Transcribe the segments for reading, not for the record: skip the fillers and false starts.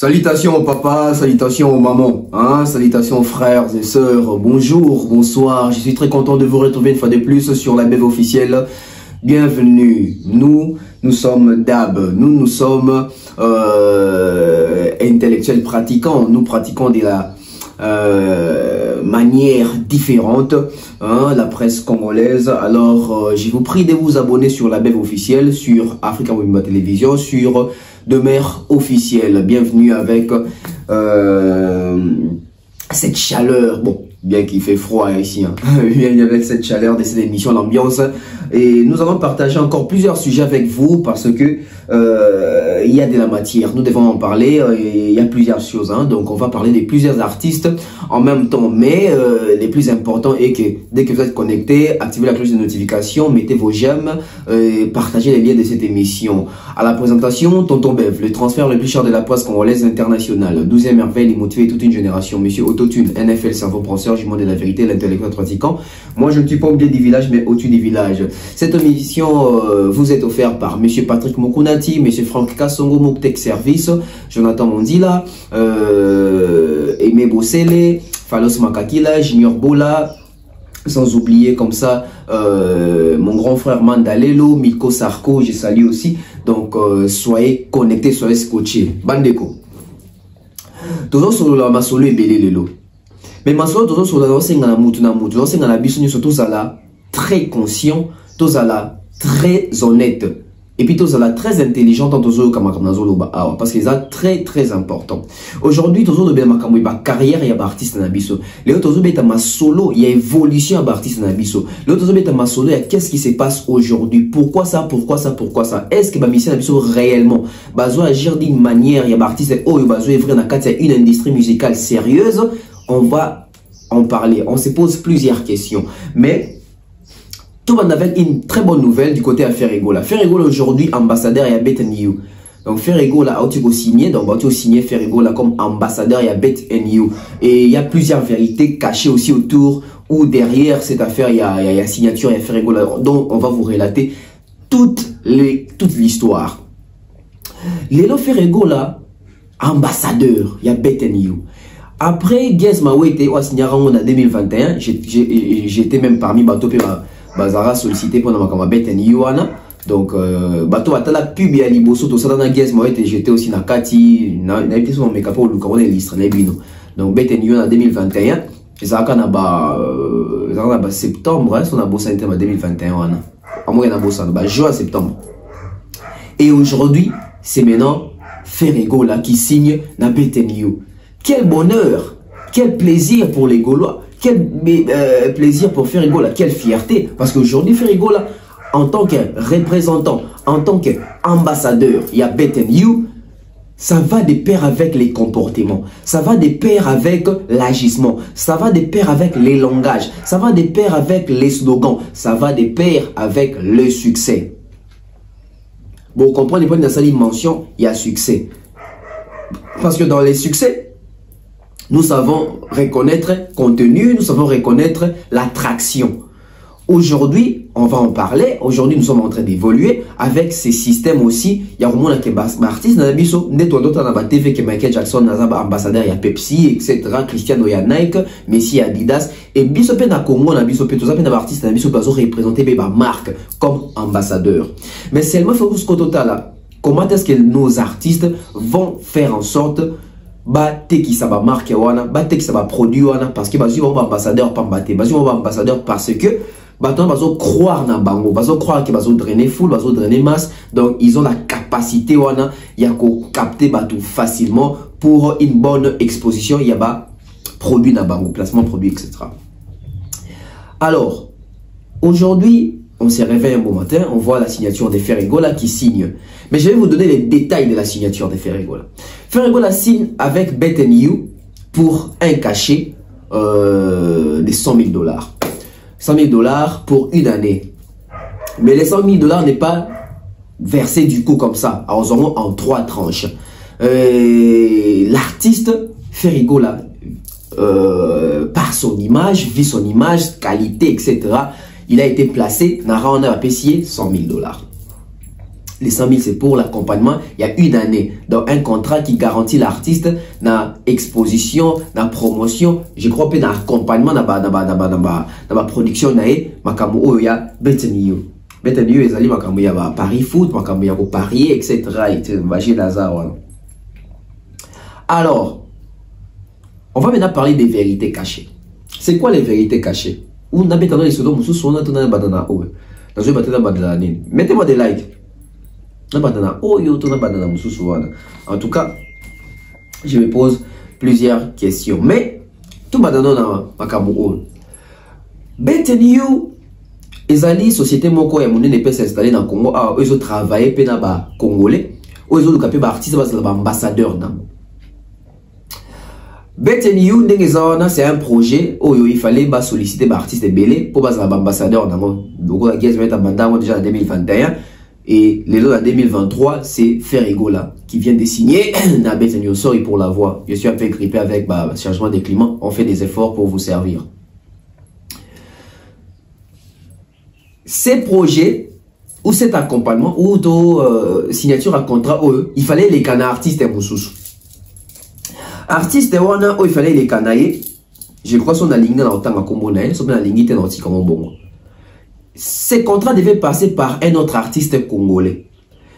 Salutations aux papas, salutations aux mamans, hein, salutations aux frères et sœurs, bonjour, bonsoir, je suis très content de vous retrouver une fois de plus sur la BEV officielle. Bienvenue, nous sommes DAB, nous sommes intellectuels pratiquants, nous pratiquons de la manière différente, hein, la presse congolaise. Alors je vous prie de vous abonner sur la BEV officielle, sur Africa Mobimba Télévision, sur Demeure officielle. Bienvenue avec cette chaleur, bon, bien qu'il fait froid ici, hein. Bienvenue avec cette chaleur de cette émission, l'ambiance. Et nous allons partager encore plusieurs sujets avec vous parce que il y a de la matière, nous devons en parler, il y a plusieurs choses, hein. Donc on va parler de plusieurs artistes en même temps, mais le plus important est que dès que vous êtes connecté, activez la cloche de notification, mettez vos j'aime, partagez les liens de cette émission. À la présentation, Tonton Bev, le transfert le plus cher de la presse congolaise internationale, 12e merveille, il motive toute une génération, Monsieur Autotune, NFL, cerveau penseur, jument de la vérité, l'intellectuel pratiquant. Moi je ne suis pas au milieu du village mais au-dessus du village. Cette émission vous est offerte par Monsieur Patrick Mokunati, Monsieur Franck Kassongo, Mouktek Service, Jonathan Mondila, Aimé Bossele, Falos Makakila, Junior Bola, sans oublier comme ça mon grand frère Mandalelo, Miko Sarko, je salue aussi. Donc soyez connectés, soyez scotchés. Bandeko. Toujours sur la masolo et belé lelo. Mais masolo toujours sur la senga na mutu na mutu, senga na biso ni surtout ça là très conscient, tous à la très honnête. Et puis tous à la très intelligent parce que c'est très important. Aujourd'hui, tous de bien ma carrière il y a artiste na biso. Les autres beta ma solo, il y a évolution à artiste na biso. Les autres beta ma solo, il y a qu'est-ce qui se passe aujourd'hui? Pourquoi ça? Est-ce que ma mission na biso réellement bazo agir d'une manière, il y a artiste oh bazo evrer na kat une industrie musicale sérieuse? On va en parler. On se pose plusieurs questions. Mais tout le monde avec une très bonne nouvelle du côté à Ferregola. Ferregola aujourd'hui ambassadeur et à BetNU. Donc Ferregola a aussi signé, donc on a signé Ferregola comme ambassadeur et à BetNU. Et il y a plusieurs vérités cachées aussi autour ou derrière cette affaire, il y a signature, il y a Ferregola. Donc on va vous relater toute l'histoire. Lélo Ferregola, ambassadeur, il y a BetNU. Après Guess Mawete, on a signé en 2021, j'étais même parmi Batopé. Bazara sollicité pour ma BetNU. Donc bato atala pub ya liboso to sana guest moi j'étais aussi na kati na été sur mes capos le corona listre les bino. Donc BetNU en 2021 ça kana ba septembre on a bossé en 2021 à moi na bossé ba juin septembre. Et aujourd'hui, c'est maintenant Ferregola qui signe na BetNU. Quel bonheur, quel plaisir pour les Gaulois. Quel plaisir pour Ferregola, quelle fierté. Parce qu'aujourd'hui, Ferregola, en tant que représentant, en tant qu'ambassadeur, il y a BetNU, ça va de pair avec les comportements, ça va de pair avec l'agissement, ça va de pair avec les langages, ça va de pair avec les slogans, ça va de pair avec le succès. Bon, vous comprenez, dans la mention, il y a succès. Parce que dans les succès, nous savons reconnaître contenu, nous savons reconnaître l'attraction. Aujourd'hui, on va en parler. Aujourd'hui, nous sommes en train d'évoluer avec ces systèmes aussi. Il y a vraiment des artistes, TV que Michael Jackson, ambassadeur, il y a Pepsi, etc. Cristiano, il y a Nike, Messi, Adidas. Et Bisope na Congo, na Bisope, tous les artistes, na Bisope, ils représenté ma marque comme ambassadeur. Mais seulement, il faut que ce total, comment est-ce que nos artistes vont faire en sorte baté qui ça va marquer wana baté qui ça va produire wana parce que bazu va ambassadeur pas baté bazu va ambassadeur parce que baton bazo croire na bango bazo croire que bazo drainer foule bazo drainer masse, donc ils ont la capacité wana ya ko capter batou facilement pour une bonne exposition il y a ba produit na bango placement produit etc. Alors aujourd'hui on se réveille un bon matin, on voit la signature de Ferregola qui signe. Mais je vais vous donner les détails de la signature de Ferregola. Ferregola signe avec BetNU pour un cachet de $100 000. $100 000 pour une année. Mais les $100 000 n'est pas versé du coup comme ça. Alors, en 3 tranches. L'artiste Ferregola, par son image, vit son image, qualité, etc., il a été placé, on a payé $100 000. Les 100 000, c'est pour l'accompagnement. Il y a une année. Donc, un contrat qui garantit l'artiste dans exposition, dans promotion. Je crois que dans l'accompagnement, dans la production, il y a Bettenio. Bettenio, il y a Paris Foot, il y a Paris, etc. Alors, on va maintenant parler des vérités cachées. C'est quoi les vérités cachées? Mettez-moi des likes. En tout cas, je me pose plusieurs questions. Mais, tout le monde Bettenio, les sociétés moko ya monene peut s'installer dans le Congo. Ils ont travaillé pour les Congolais. Ils ont des artistes, des ambassadeurs. Bettenio, c'est un projet où il fallait solliciter des artistes belés pour les ambassadeurs. Donc, la guerre est déjà en 2021. Et les autres en 2023, c'est Ferregola qui vient de signer. Bettenio, sorry pour la voix. Je suis un peu grippé avec le changement des climats. On fait des efforts pour vous servir. Ces projets ou cet accompagnement ou signature à contrat, il fallait les canards artistes et moussous. Artistes et wana, il fallait les canailler. Je crois que sont aligné dans le temps à Combonaï, sont alignés dans le temps bon. Ces contrats devaient passer par un autre artiste congolais.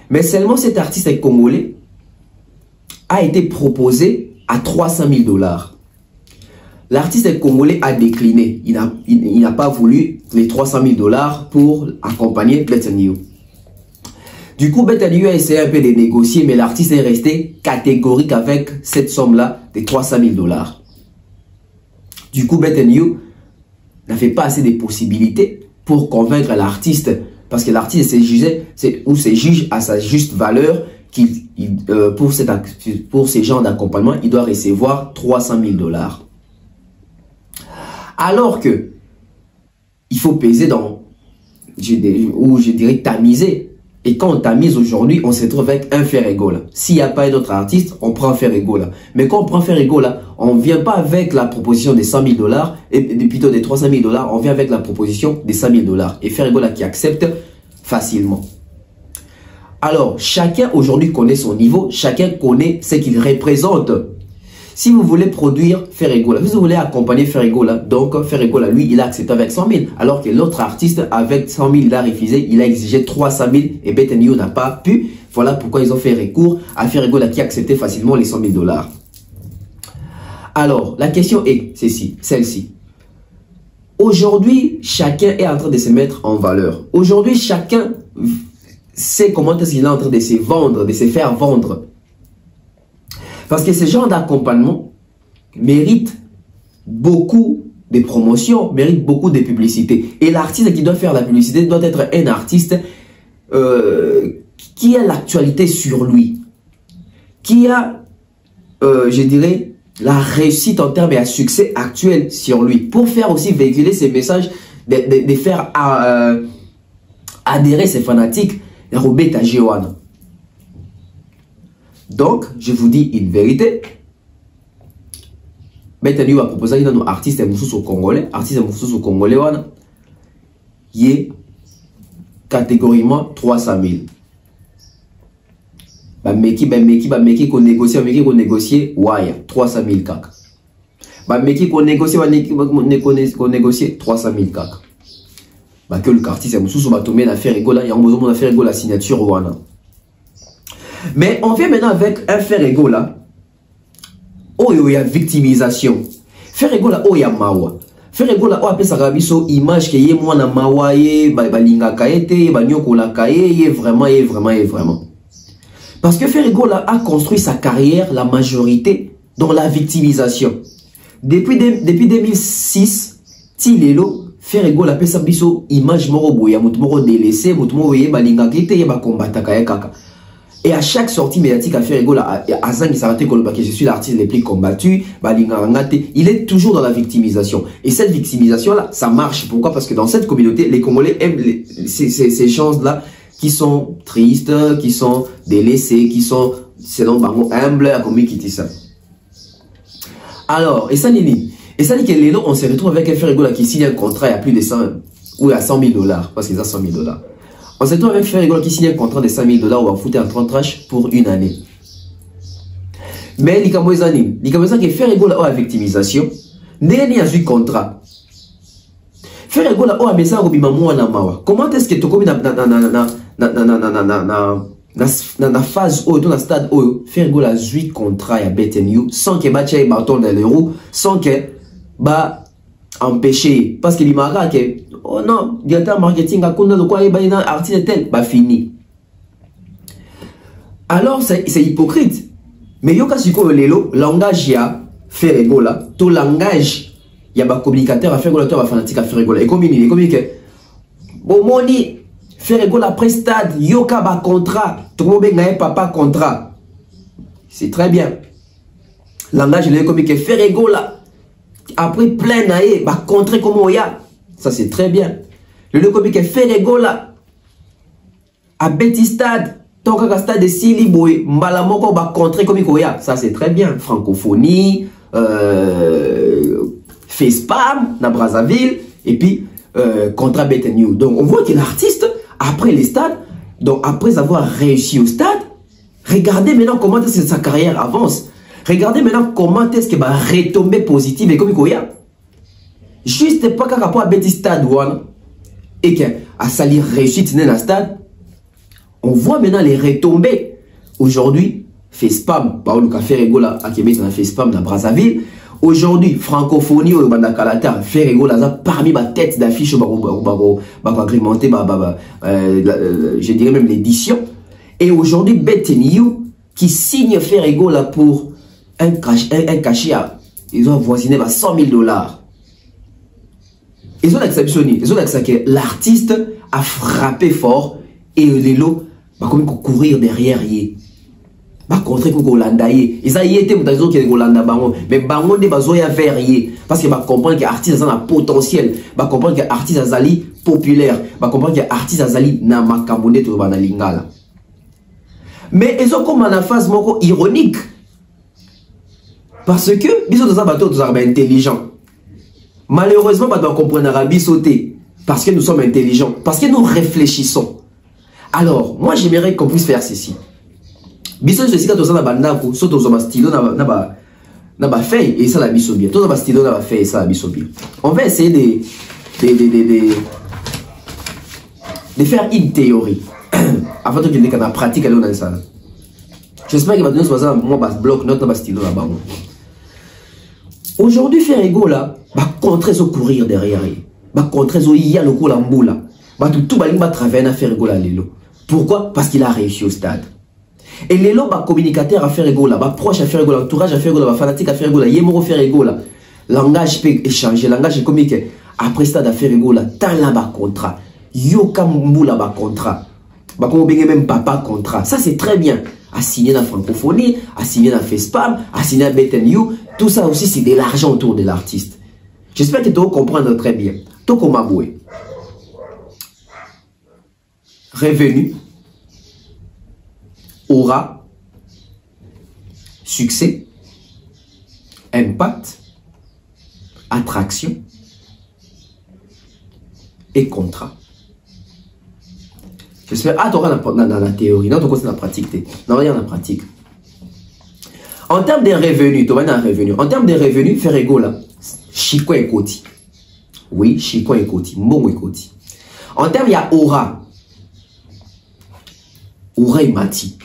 Mais seulement cet artiste congolais a été proposé à 300 000 $. L'artiste congolais a décliné. Il n'a pas voulu les 300 000 $ pour accompagner Bettenio. Du coup, Bettenio a essayé un peu de négocier, mais l'artiste est resté catégorique avec cette somme-là de 300 000 $. Du coup, Bettenio n'avait pas assez de possibilités pour convaincre l'artiste, parce que l'artiste se juge à sa juste valeur pour ces genres d'accompagnement, il doit recevoir 300 000 $. Alors que il faut peser dans, je dirais tamiser. Et quand on tamise aujourd'hui, on se trouve avec un Ferregola. S'il n'y a pas un autre artiste, on prend Ferregola. Mais quand on prend Ferregola, on ne vient pas avec la proposition des 100 000 $, et plutôt des 300 000 $, on vient avec la proposition des 100 000 $. Et Ferregola qui accepte facilement. Alors, chacun aujourd'hui connaît son niveau, chacun connaît ce qu'il représente. Si vous voulez produire Ferregola, si vous voulez accompagner Ferregola, donc Ferregola, lui, il a accepté avec 100 000, alors que l'autre artiste, avec 100 000, il a refusé, il a exigé 300 000 et Bettenio n'a pas pu. Voilà pourquoi ils ont fait recours à Ferregola qui a accepté facilement les 100 000 $. Alors, la question est celle-ci. Aujourd'hui, chacun est en train de se mettre en valeur. Aujourd'hui, chacun sait comment est-ce qu'il est en train de se vendre, de se faire vendre. Parce que ce genre d'accompagnement mérite beaucoup de promotion, mérite beaucoup de publicité. Et l'artiste qui doit faire la publicité doit être un artiste qui a l'actualité sur lui. Qui a, je dirais, la réussite en termes de succès actuel sur lui. Pour faire aussi véhiculer ces messages, de faire adhérer ses fanatiques à Robeta Jewan. Donc, je vous dis une vérité. Bettenio va proposer à nos artistes au Congolais. Artistes au Congolais, il est catégoriquement 300 000. Meki qu'on négocie, ouais, 300 000 kak. Meki qu'on négocie, 300 000 kak. Que le artiste va tomber dans Ferregola, il y a besoin de faire la signature wana. Mais on vient maintenant avec un Ferregola. Oh, il y a victimisation. Ferregola, oh, il y a mawa. Ferregola, oh, appelle ça rabiso image que yé moi na mawa yé, balinga kaete, banyokola kaye, vraiment. Parce que Ferregola a construit sa carrière, la majorité, dans la victimisation. Depuis 2006, Tilelo, Ferregola appelle ça biso image moro boya, mutmoro délaissé, mutmoro yé, balinga kaete, yé, bakombata kaye kaka. Et à chaque sortie médiatique à Ferregola, je suis l'artiste le plus combattu, il est toujours dans la victimisation. Et cette victimisation-là, ça marche. Pourquoi? Parce que dans cette communauté, les Congolais aiment ces gens-là qui sont tristes, qui sont délaissés, qui sont, selon humbles, comme qui dit ça. Alors, et ça dit que les lots, on se retrouve avec un Ferregola qui signe un contrat à plus de 100 ou à 100 000 $, parce qu'ils ont 100 000 $. On s'est trouvé avec Ferregola qui signe un contrat de 5 000 $ ou en foot en 30 tranches pour une année. Mais l'Ikamoizani, que Ferregola a victimisation, n'est ni à ce contrat. Ferregola a mis ça au bimamou na mawa. Comment est-ce que tu commis na phase où, dans le stade où Ferregola a 8 contrats à BTNU sans que Batia ait bâton dans l'euro, sans que bah empêcher parce que l'imara que oh non directeur marketing a connu de quoi il va artiste tel bah fini. Alors c'est hypocrite. Mais yoka siko lelo langage ya Ferregola, tout langage ya ba communicateur à Ferregola, tout ba fanatique à Ferregola. Et comme que bon moni Ferregola après stade yoka ba contrat, tout le monde gagne papa contrat. C'est très bien. Langage le comme que Ferregola après plein naïe, bah contrer comment il y a. Ça c'est très bien. Le comique est Ferregola à Betty Stade, tant qu'à stade de Siliboy, Mbalamoko bah contrer comme il y a. Ça c'est très bien. Francophonie, FacePam, na Brazzaville, et puis contre BTNU. Donc on voit que l'artiste, après les stades, donc après avoir réussi au stade, regardez maintenant comment sa carrière avance. Regardez maintenant comment est-ce que va retomber positive et comme il y a. Juste pas qu'à rapport à Betty Stade et que à salir réussite dans le stade, on voit maintenant les retombées. Aujourd'hui, FacePam, par exemple, Ferregola à Québec, dans FacePam dans Brazzaville. Aujourd'hui, francophonie au Bandakalata, Ferregola parmi ma tête d'affiche agrémenté, je dirais même l'édition. Et aujourd'hui, BTNU qui signe Ferregola pour un cachet, ils ont voisiné 100 000 $. Ils ont accepté que l'artiste a frappé fort et les lots va comme courir derrière lui. Va contrer que Golanda y. Ils ont été dans les Golanda bango, mais bango de bazoya vers lui parce qu'il va comprendre que l'artiste a un potentiel, va comprendre que l'artiste azali populaire, va comprendre que l'artiste azali na makamboné to bana lingala. Mais ils ont comme une phase ironique. Parce que, ils sont dans un bateau intelligent. Malheureusement, on doit comprendre l'Arabie sauter. Parce que nous sommes intelligents. Parce que nous réfléchissons. Alors, moi, j'aimerais qu'on puisse faire ceci. Biso, je sais que nous avons un stylo, n'a pas fait, et ça, la biso bien. Tous les stylo, n'a pas fait, et ça, la biso bien. On va essayer de faire une théorie. Avant que je dise qu'on a pratique, elle est dans ça. J'espère que maintenant, ça moi, bloc, notre stylo là-bas. Aujourd'hui, Ferregola va contrer ce courir derrière lui. Va contrer ce y'a le coup l'amboula. Va tout va travailler à Ferregola Lelo. Pourquoi? Parce qu'il a réussi au stade. Et Lelo va communicateur à Ferregola, va proche à Ferregola, entourage à Ferregola, va fanatique à Ferregola, yémoro Ferregola. Langage peut échanger, langage communique. Après stade à Ferregola, tant là bas contrat. Yoka mboula bas contrat. Bah comme même papa contrat. Ça c'est très bien. À signer dans la francophonie, à signer dans la FacePam, à signer à BTNU. Tout ça aussi, c'est de l'argent autour de l'artiste. J'espère que tu vas comprendre très bien. Toko Maboué. Revenu, aura, succès, impact, attraction et contrat. J'espère. Ah, tu auras dans la théorie. Non, tu auras dans la pratique. Non, rien dans la pratique. En termes de revenus, tu vas dans les revenus. En termes de revenus, Ferregola, Chico et Koti. Oui, Chico et Koti. Mbongo et Koti. En termes, il y a Aura. Aura et Mati.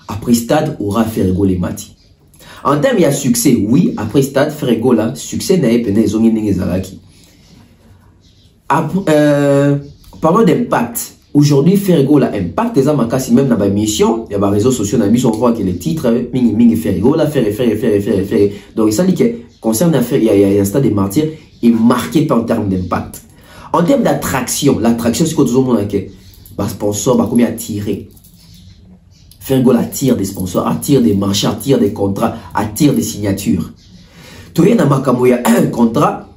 Après stade, Aura, Ferregola et Mati. En termes, il y a succès. Oui, après stade, Ferregola, succès n'a pas été zongi n'engezalaki. Parlons d'impact. Aujourd'hui, Ferregola impact des amakasi même dans la mission. Il y a des réseaux sociaux dans la mission. On voit que les titres, Mingi Ferregola, faire. Donc, ça dit que concernant il y a un stade de martyrs, est marqué en termes d'impact. En termes d'attraction, l'attraction, c'est que tout le monde a que les sponsors, bah, combien attirer. Ferregola attire des sponsors, attire des marchés, attire des contrats, attire des signatures. Tout le monde a un contrat.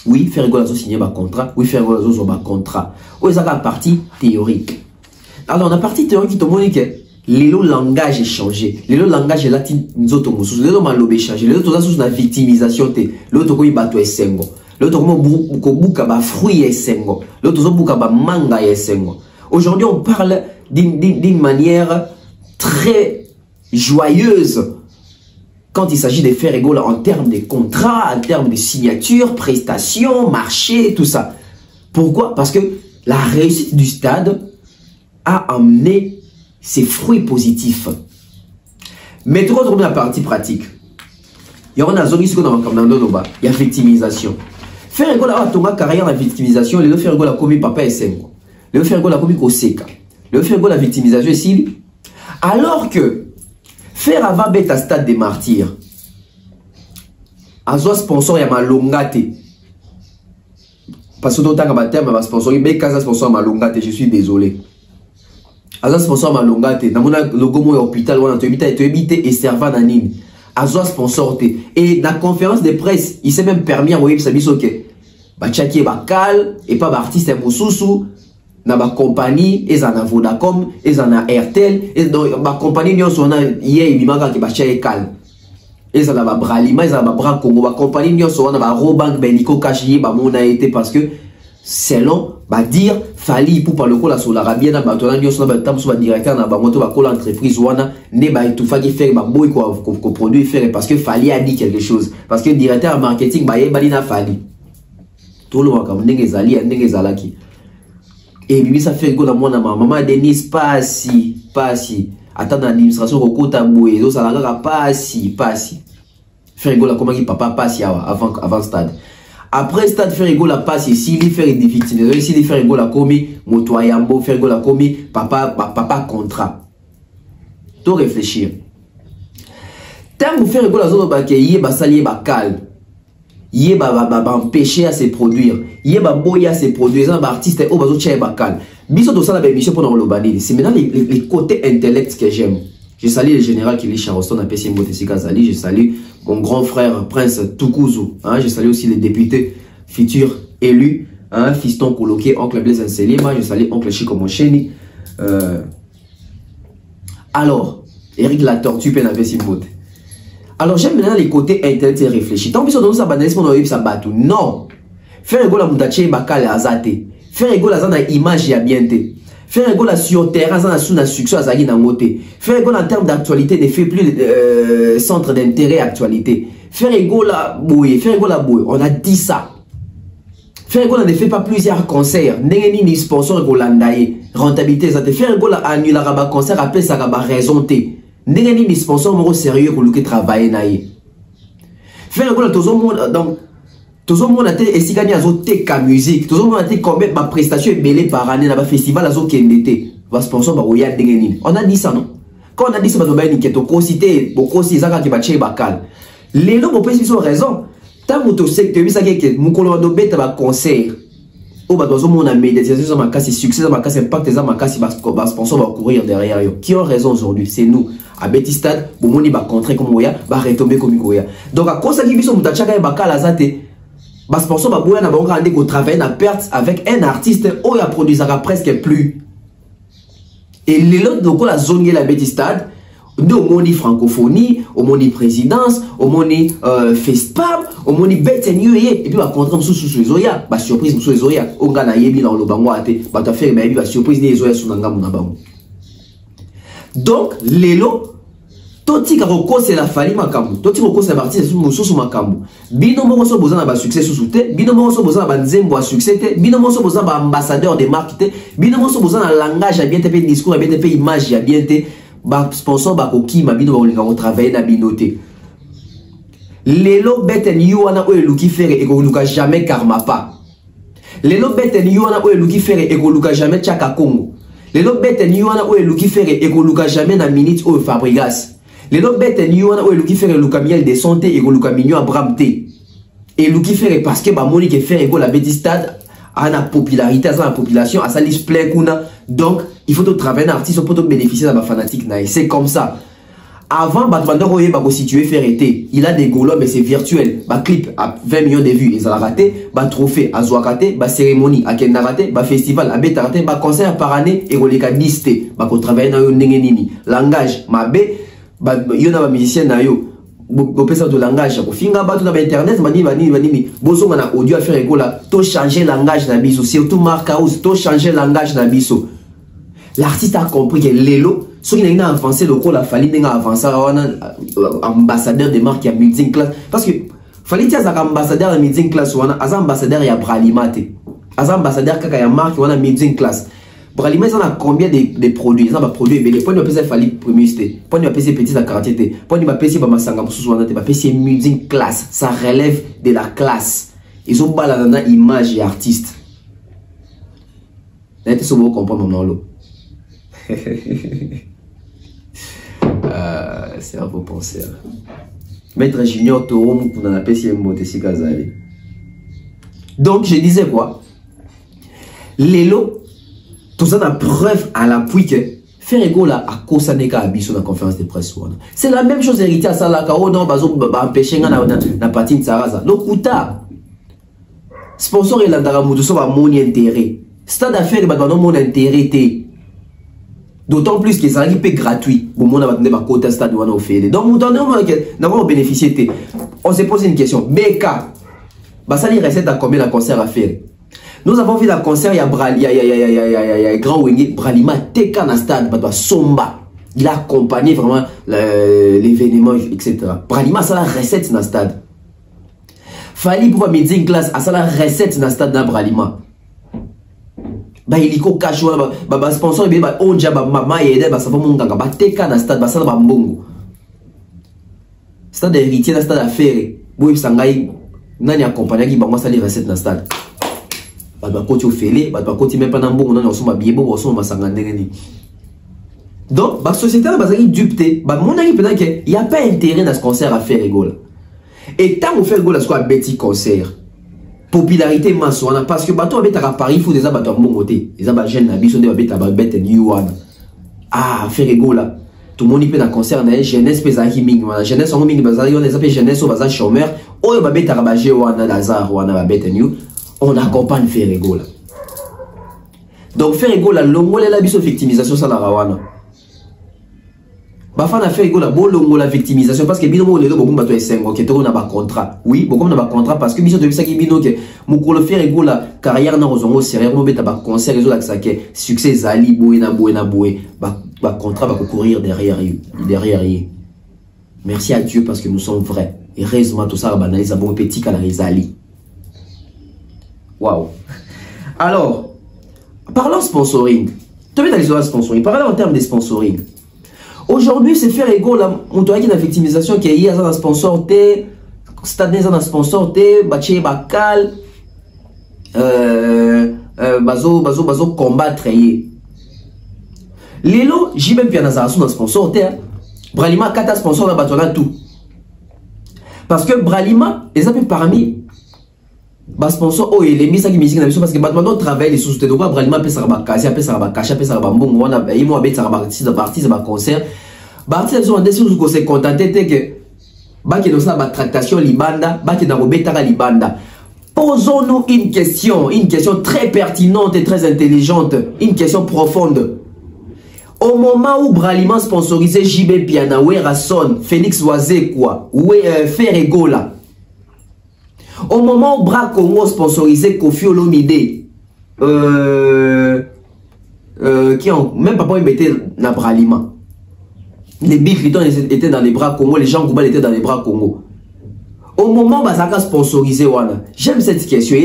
Oui, Ferregola a signé un contrat. Oui, Ferregola a signé un contrat. Oui, ça a la partie théorique. Alors, la partie théorique, qui te montre que le langage est changé. Le langage est là, nous autres, le langage est changé. Le autre, c'est la victimisation. L'autre, c'est la victimisation. L'autre, c'est la fruit. L'autre, c'est la manga. Aujourd'hui, on parle d'une manière très joyeuse quand il s'agit de Ferregola en termes de contrats, en termes de signature, prestations, marché, tout ça. Pourquoi? Parce que la réussite du stade a amené ses fruits positifs. Mais tout retourner à la partie pratique. Il y a il y a victimisation. Ferregola a tombé carrière la victimisation, le Ferregola commis papa et Sengo. Le Ferregola commis Koseka. Le Ferregola victimisation ici. Alors que Fer va bête à stade des martyrs. Azo sponsor ya malongate. Parce que d'autant que terme va sponsor, mais quand sponsor malongate, je suis désolé. Azo sponsor malongate, na mona logo mo hôpital wana to éviter et servant anine. Azo sponsor te et la conférence de presse, il s'est même permis envoyer sa biso que ba Tchaki ba Cal et pas ba artiste Moussousou. Na ba compagnie ezana Vodacom ezana Airtel et donc ba compagnie nyonso na hier ibimaka ke ba chaye Cal ezana ba Bralima ezana ba Bra Congo ba compagnie nyonso na ba Robank Benico Kashi ba mona été parce que selon ba dire fali pour par le coup la solara bien na ba tona nyonso na ba tamso ba directeur na ba moto ba kola entreprise wana ne ba etufa ki faire ba boy ko produit faire parce que fali a dit quelque chose parce que directeur marketing ba yebali na fali tout le monde comme ndenge zali ndenge zalaki. Et bibi ça fait go na mona maman Denise pas si attends l'administration kokota boye zo ça la pas si faire go la comment qui papa pas si avant stade après stade faire go la passe ici il fait des victimes ici il faire go la commis motoyambo faire go la commis papa contrat tout réfléchir tant vous faire go la zone ba ke yé ba salier ba calme yé ba empêcher à se produire yé ba boya à se produire un artiste au bazo tchè bakal biso to ça la émission pour le banir c'est maintenant les côtés intellect que j'aime. Je salue le général Kili Charoston à PC Mbotesika Zali, je salue mon grand frère Prince Tukuzu, hein, je salue aussi les députés futurs élus, hein, fiston coloqué oncle Blaise Nselima, je salue oncle Chico Mocheni. Alors Eric la tortue peine avec Simbote. Alors j'aime maintenant les côtés intellect et réfléchis. Tant pis on ça banaliser pour nous ça batou. Non. Faire ego la mudache bakale azate. Faire ego la zana image ya bienté. Faire ego la sur terrain zana sous succès azagi na moté. Faire ego en termes d'actualité ne fait plus centre d'intérêt actualité. Faire ego la bouille, faire ego la bouille. On a dit ça. Faire ego ne fait pas plusieurs concerts. N'engeni ni sponsor ego landaye. Rentabilité zate. Faire ego la annule raba concert appelle ça raba raison té. N'engeni ni sponsor moro sérieux pour le travailler naïe. Faire ego la tozo monde donc tout le monde a été essigani à zoter ka musique. Tout le monde a été combien ma prestation est belée par année dans le festival à zoter n'était. Va sponsor ba oya dengeni. On a dit ça non. Quand on a dit ça ba to ba ni keto ko cité beaucoup si zaka ki ba che bakal. Les lots bon ils ont raison. Tant moto secteur bisa ke mukolo do beta ba concert. O ba dozo mon médiatisation ça ma casse succès ça ma casse impact ça ma casse ba sponsor va courir derrière yo. Qui ont raison aujourd'hui? C'est nous. À Betty Stade, bon moni ba contrer comme oya, ba retomber comme oya. Donc à cause qui biso mutachaka bakal azate. Parce que ba boya na ba ngande ko travailler na perte avec un artiste où il produisera presque plus. Et les autres donc la zone la Betty Stade, de au moni francophonie, au moni présidence, au moni festpam, au moni bête et puis ba contrat sous zoya, ba surprise sous zoya, on gana yebi dans le bango ate, ba ta faire ba surprise ni zoya sous nanga mona bango. Donc les lots toti kako c'est la fali makambu toti ko c'est parti sous makambu bino moko so bozana ba succès sous te bino moko so bozana ba nzembo a succès te bino moko so bozana ba ambassadeur de marque te bino moko so bozana langage à bien te discours à bien te image à bien te ba sponsor ba kokima bino ba olinga ko travailler na binoté lelo beten yuana o eluki fere e ko luka jamais karma pas lelo beten yuana o eluki fere e ko luka jamais chaka Congo lelo beten yuana o eluki fere e ko luka jamais na minute o Fabregas. Les autres bêtes, ils ont eu fait le camiel de santé et le mignon à bramté. Et le qui fait parce que Monique fait la bêtise stade à la popularité, à la population, à sa liste plein kuna. Donc, il faut travailler un artiste pour bénéficier de la fanatique. C'est comme ça. Avant, Batmando va situer faire été. Il a des golos, mais c'est virtuel. Bah clip à 20 millions de vues, ils ont raté. Bah trophée à Zouakate, bah cérémonie à Kenda raté, bah festival à Beta raté, bah concert par année et les cas listé. Bah qu'on travaille dans le nengenini. Langage, ma B. Yo na ba musicien na yo bo pesa de langage ko finga ba to na internet mani bozo na audio à faire écola to changer langage na biso surtout marque house to changer langage na biso l'artiste a compris que Lelo, ceux qui n'ont avancé le rôle, il a avancé ambassadeur de marque à Muting Class. Parce que fallait dire ambassadeur à Muting Class, ou un ambassadeur à Bralima. Un ambassadeur qui a marque ou un Muting Class. Bralima, ils ont combien de produits? Ils ont des produits. Les points de PC fallait premier. Points de PC petit à quartier. Points de PC Bamasanga Souana. PC Muting Class. Ça relève de la classe. Ils ont baladé image et artiste. N'êtes-ce que vous comprenez mon nom? C'est à vos pensées. Maître Junior Toro, vous n'en avez pas si Gazali. Donc, je disais quoi? Lelo, tout ça, la preuve à l'appui que Ferrego là a Kosaneka a biso dans la conférence de presse. C'est la même chose hérité à ça là, car on va empêcher na partie de Saraza. Donc, Kouta, sponsor et l'andara moudousso va mon intérêt. Stade d'affaires, bah non mon intérêt. D'autant plus que ça arrive gratuit. Bon, on va donner ma quota stade où on a fait. Donc, nous avons bénéficié. On s'est posé une question. BK, bah ça les recettes à combien de concert à faire? Nous avons vu la concert, il y a Grand Wenge, Bralima, Teka na stade, bah Somba. Il a accompagné vraiment l'événement, etc. Bralima, ça la recette na stade. Fali pour midi une classe, ça la recette na stade na Bralima. Bah il y a cash bah sponsor bah onja bah maman et bah ça va mon ganga bah teka na stade bah ça va mbongo stade héritier na stade affaire boy sangai nani accompagner qui bah moi ça les recettes na stade bah côté au félé bah côté même pas na mbongo nani on sont billet bon on sont masanga ndengeni donc bah société bah ça qui dupté bah mon ami peut-être que il y a pas intérêt dans ce concert à faire rigole et tant on fait rigole à ce quoi petit concert popularité masse parce que bateau avec à Paris il faut des abattus à mon côté les abattus jeunes habits sont des abattus à bête new one ah faire rigolo là tout le monde il peut dans concert na jeunesse pesa himing la jeunesse on ming bazar on les appelle jeunesse au bazar chômeur oh ba bête à bager wana lazare wana ba bête new on accompagne faire rigolo là donc faire rigolo là longo la biso victimisation ça la rawana bah fan a fait la bolongo la victimisation parce que bino mo lelo bokumba to esengo ke to na ba contrat oui bokum na ba contrat parce que biso to bisa ki bino ke mukolo faire la carrière na rozongo sérieux no beta ba concert les autres que succès zali boy na ba contrat va courir derrière lui. Merci à Dieu parce que nous sommes vrais et heureusement tout ça ba analyse bon petit kala zali. Waouh. Alors parlons sponsoring. Tu veux dans les sponsoring, parlons en termes de sponsoring. Aujourd'hui, c'est faire égaux la montoya la victimisation qui est dans sponsor T, stade dans sponsor T, baché bakal, bazo combattre y. Lelo, j'ai même bien dans sponsor T, Bralima kata sponsor na batona tout. Parce que Bralima, les appels parmi bas sponsor oh il est mis ça qui musique parce que maintenant travaille les sous-ténors donc Bralima peut ça ba cash peut ça ba cash peut ça ba bon on a il moi avec ça ba si de partie ça ba concert ba ils ont décidé de se contenter que ba qui dans ça ba tractation libanda ba qui dans robeta libanda. Posons-nous une question très pertinente et très intelligente, une question profonde. Au moment où Bralima sponsorisait JB Piana, Werason, Félix Wazekwa, Ferregola. Au moment où Bra Congo sponsorisait Kofi Olomide, qui ont même pas mettait dans Bralima. Les Big Litons étaient dans les bras Congo, les gens Goubal étaient dans les bras Congo. Au moment où Bazaka sponsorisé, j'aime cette question,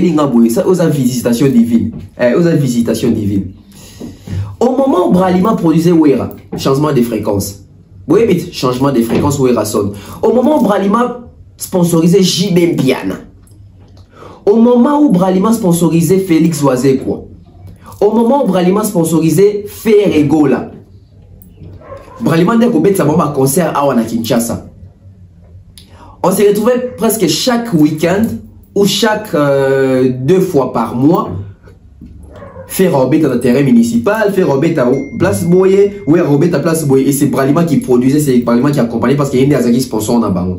ça aux visitations divines. Au moment où Bralima produisait Wera, changement de fréquence. Oui, vite, changement de fréquence Wera sonne. Au moment où Bralima sponsorisait JB Piana. Au moment où Bralima sponsorisait Félix Wazekwa. Au moment où Bralima sponsorisait Ferregola. Bralima n'a pas fait un concert à Kinshasa. On s'est retrouvé presque chaque week-end ou chaque 2 fois par mois. Faire Robert dans le terrain municipal, faire Robert à Place Boye, ou Robert à Place Boye. Et c'est Bralima qui produisait, c'est Bralima qui accompagnait parce qu'il y a des sponsors dans le banc.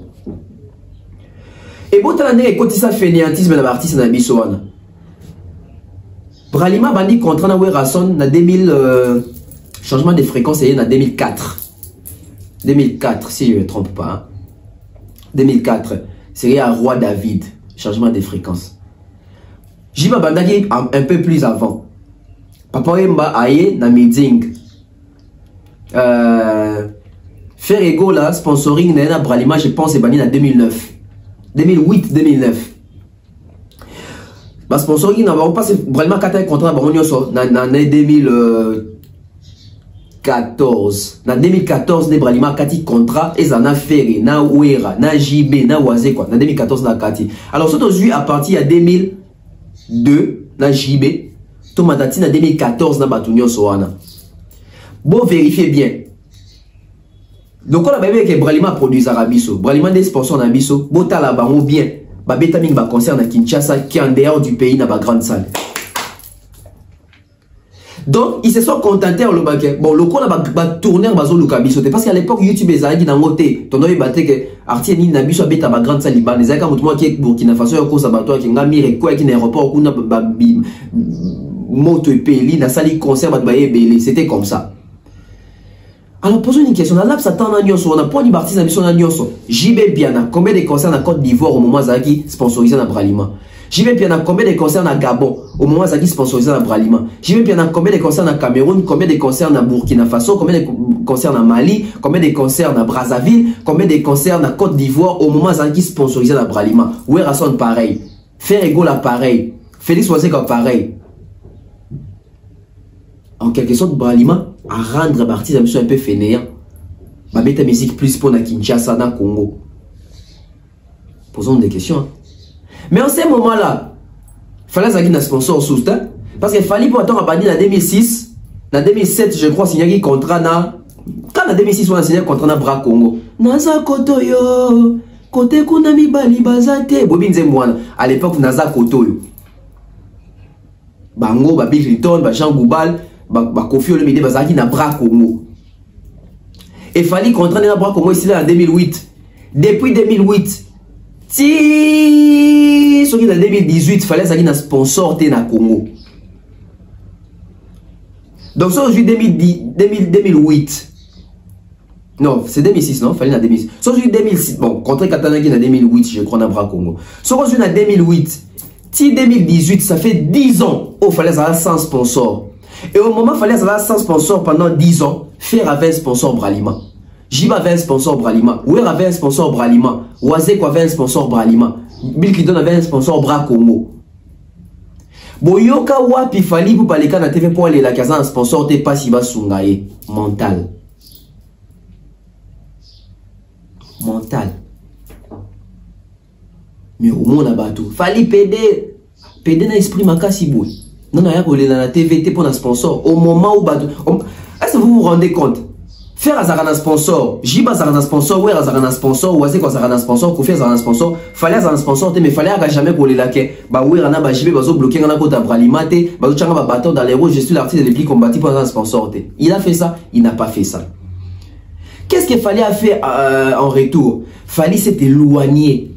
Et bon, tu as écouté ça, fainéantisme de l'artiste dans Bissoane. Bralima bandi contrat na Werason na 2000 changement de fréquence et en 2004. 2004 si je ne me trompe pas. Hein. 2004, c'est à Roi David, changement de fréquence. J'y vais un peu plus avant. Papa Mba aye na meeting Ferrego là, sponsoring na Bralima, je pense, c'est banni en 2009. 2008-2009. Bah, sponsoring, on va passer Bralima 4 contrat, bah, on y est dans l'année 2014. Dans 2014, les Bralima 4 contrat, et ça n'a Ferré, na Ouera, na JB, na Oazé, quoi. Dans 2014, na 4. Alors, ce que à partir de 2002, na JB, tout matati, na 2014, na Batunyo Soana. Bon, vérifiez bien. Donc, on a bien que Bralima produit Arabiso. Bralima des sponsors d'Abiso. Bota la bango bien. Babeta ming ba concert à Kinshasa qui est en dehors du pays dans la grande salle. Donc, ils se sont contentés en le baquet. Bon, le coup, on a tourné en bazo Lukabiso. Parce qu'à l'époque, YouTube est allé dans côté. Ton oeil battait que Artier ni Nabiso habite à la grande salle Liban. Les aïkas, moi qui est Burkina Faso, un cours sabatoire qui n'a mis et quoi, qui n'est aéroport, qui n'a pas moto et peli, n'a sali concert, c'était comme ça. Alors, posons une question. On a Satan en Nyonso, on a pas de baptiste en Nyonso. JB Biana, combien de concerts en Côte d'Ivoire au moment où Zaki sponsorisé dans Bralima? JB Biana, combien de concerts en Gabon au moment où Zaki sponsorisé dans Bralima? JB Biana, combien de concerts en Cameroun? Combien de concerts en Burkina Faso? Combien de concerts en Mali? Combien de concerts en Brazzaville? Combien de concerts en Côte d'Ivoire au moment où Zaki sponsorisé dans Bralima? Oué Rasson pareil. Ferrego là pareil. Félix Oazeka pareil. En quelque sorte, Bralima à rendre partie de un peu fainéant. Ma bête musique plus pour na Kinshasa, na Congo. Posons des questions. Hein. Mais en ce moment-là, il fallait qu'il y ait un sponsor sous hein? Parce qu'il fallait pour attendre à partir de 2006, en 2007, je crois, signer un contrat na. Quand en 2006, on a signé un contrat na Bra Congo. Naza Kotoyo, Kote Kunami Bali Bazate. Bobin Zemwana. À l'époque, Naza Kotoyo. Bango, Babi Riton, Jean Goubal. Kofi Olomide Bazaki na Bra Congo. Et fallait contraindre na Bra Congo ici en 2008. Depuis 2008, si ce qui est en 2018, fallait ça na sponsor na Congo. Donc ça aujourd'hui 2008. Non, c'est 2006 non, fallait na 2006. Ça aujourd'hui 2006. Bon, contrat Katana qui na 2008, je crois na Bra Congo. Ça aujourd'hui na 2008. Si 2018, ça fait 10 ans, il fallait ça sans sponsor. Et au moment où il fallait avoir 100 sponsors pendant 10 ans, Fer avait un sponsor Bralima. Jib avait un sponsor Bralima. Ouer avait un sponsor Bralima. Oazeko avait un sponsor Bralima. Bill Clinton avait un sponsor Bra Congo. Boyoka wapi fali pour parler quand la TV pour aller la casa un sponsor t'es pas si bas sungaye. Mental. Mental. Mais au monde là-bas tout. Fali PD. PD n'a esprit makasi boy. Non, non, il y a la TVT pour un sponsor. Au moment où... Est-ce que vous vous rendez compte? Faire un sponsor, Jiba un sponsor, Ouer un sponsor, Oazé un sponsor, Kofi un sponsor, fallait un sponsor, mais fallait jamais pour les laquais. Bah, Ouer un Jibé, Bazo bloqué un côté Bralima, Bazo Changa bâton dans les roues, je suis l'artiste de l'équipe combattu pour un sponsor. Il a fait ça, il n'a pas fait ça. Qu'est-ce qu'il fallait faire en retour? Fallait s'éloigner.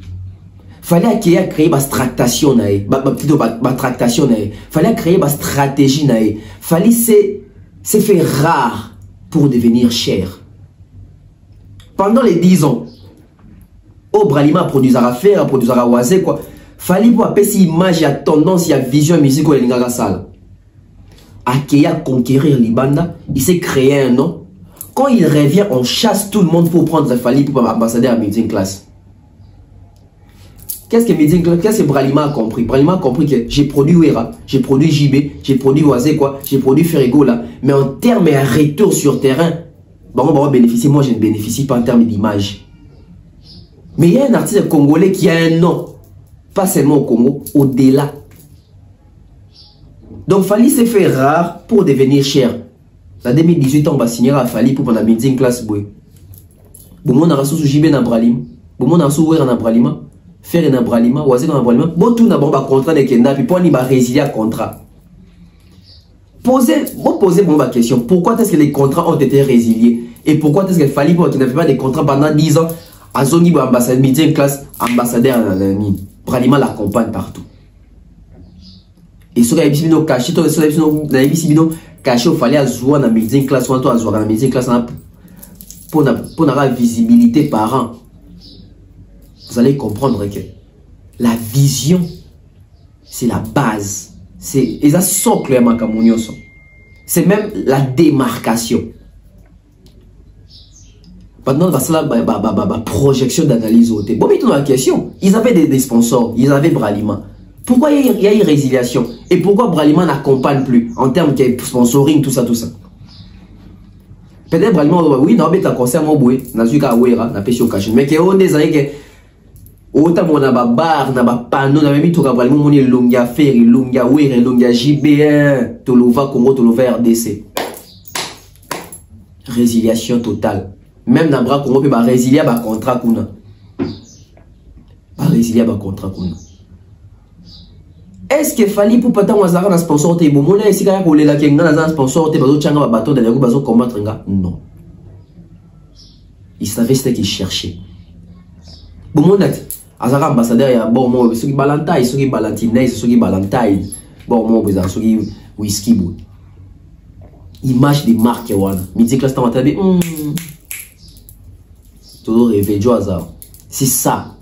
Fallait créer ma tractation plutôt ma tractation fallait créer ma stratégie fallait se faire rare pour devenir cher. Pendant les 10 ans au Bralima produisera faire produisera Oazé quoi fallait pour appeler cette image à tendance il y a vision musique ou l'ingara sale à conquérir Libanda il s'est créé un nom quand il revient on chasse tout le monde pour prendre fallait pour ambassadeur à Middle Class. Qu'est-ce que Middle Class, qu'est-ce que Bralima a compris? Bralima a compris que j'ai produit Ouera, j'ai produit JB, j'ai produit Oazé quoi, j'ai produit Ferrego là, mais en termes de retour sur terrain, bon, on va bénéficier, moi je ne bénéficie pas en termes d'image. Mais il y a un artiste congolais qui a un nom, pas seulement au Congo, au-delà. Donc Fali s'est fait rare pour devenir cher. En 2018, on va signer à Fali pour la Middle Class. Bon, on a reçu JB dans Bralima, bon, on a reçu Ouera dans Bralima. Faire un Bralima, Oazé dans Bralima, bon tout n'a pas contrat de Kenda, puis pour n'y pas résilier à contrat. Posez bon ma question, pourquoi est-ce que les contrats ont été résiliés? Et pourquoi est-ce qu'il fallait pour qu'il n'y avait pas de contrats pendant 10 ans à Zoni ambassadeur, Middle Class, ambassadeur à la mine. Bralima l'accompagne partout. Et sur la Bibino caché, sur la Bibino caché, il fallait jouer dans la Middle Class, ou à jouer dans la Middle Class pour avoir la visibilité par an. Vous allez comprendre que la vision, c'est la base. C'est même la démarcation. Pendant la projection d'analyse au thé. Bon, mais tout dans la question, ils avaient des sponsors, ils avaient Bralima. Pourquoi il y a une résiliation? Et pourquoi Bralima n'accompagne plus en termes de sponsoring, tout ça, tout ça? Peut-être Bralima, oui, non, mais tu as conseillé à mon boué, n'a pas pêché au cachet. Mais qu'on des années que, autant on a bar, on a panneau, on a mis tout à Bralima, on est longa ferry, longa oué, longa JB1, Tolova Congo, Tolova RDC. Résiliation totale. Même dans le bras Congo, on peut résilier un contrat qu'on a. Résilier un contrat qu'on a. Est-ce qu'il fallait pour pas tant un sponsor te bon là ici quand on est là qui dans un sponsor te bazo changa bateau de bazo combattre non. Il savait ce qu'il cherchait. Bon mon net azara ambassadeur ya bon mo ceux qui Valentine, ceux qui Valentine, ceux qui Valentine. Bon mo besoin ceux qui whisky bout. Image des marques wana. Midi classe ta tabi. Toujours rêver du hasard. C'est ça.